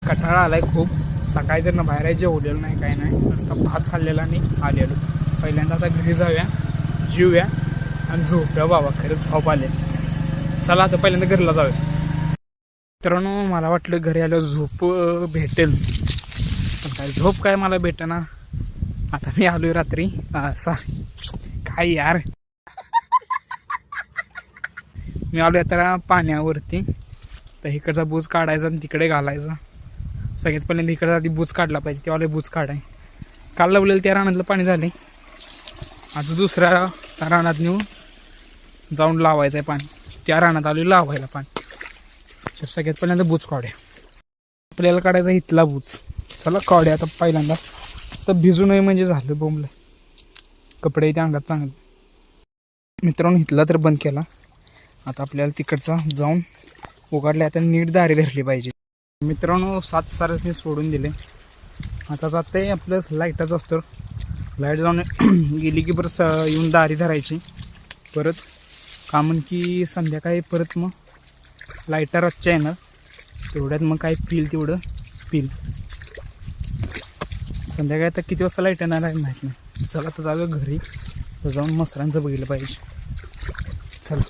कटाळा आलाय खूप. सकाळी तर ना बाहेर जेवलेलं नाही, काय नाही, नुसतं भात खाल्लेला आणि आलेलो. पहिल्यांदा आता घरी जाऊया, जेऊया आणि झोपूया बाबा. खरंच झोप आले. चला आता पहिल्यांदा घरला जाऊया. मित्रांनो मला वाटलं घरी आल्यावर झोप भेटेल, पण काय झोप काय मला भेटेना. आता मी आलोय रात्री काय यार, मी आलोय आता पाण्यावरती. तर इकडचा बूज काढायचा आणि तिकडे घालायचा. सगळ्यात पहिल्यांदा इकडे आधी बूज काढला पाहिजे, तेव्हा बूज काढाय. काल लावलेलं त्या रानातलं पाणी झाले, आता दुसऱ्या रानात नेऊन जाऊन लावायचं आहे पाणी. त्या रानात आलो लावायला पाणी. तर सगळ्यात पहिल्यांदा बूज काढूया. आपल्याला काढायचा इथला बूज. चला काढूया आता पहिल्यांदा. तर भिजू नये म्हणजे झालं बोंबलं. कपडे त्या अंगात चांगले. मित्रांनो इथला तर बंद केला. आता आपल्याला तिकडचा जाऊन उघडले. आता नीट दारी धरली पाहिजे. मित्रांनो 7 सारसने सोडून दिले. आता जाते आपलं लाईटच असतो. लाईट जाऊन गेली की परत येऊन दारी धरायची. परत का म्हण की संध्याकाळी परत मग लाईटर आजच्या येणार. तेवढ्यात मग काय पिल तेवढं पिल. संध्याकाळी आता किती वाजता लाईट येणार आहे माहीत नाही. चला तर जाऊया घरी. तर जाऊन मसरांचं बघितलं पाहिजे. चला.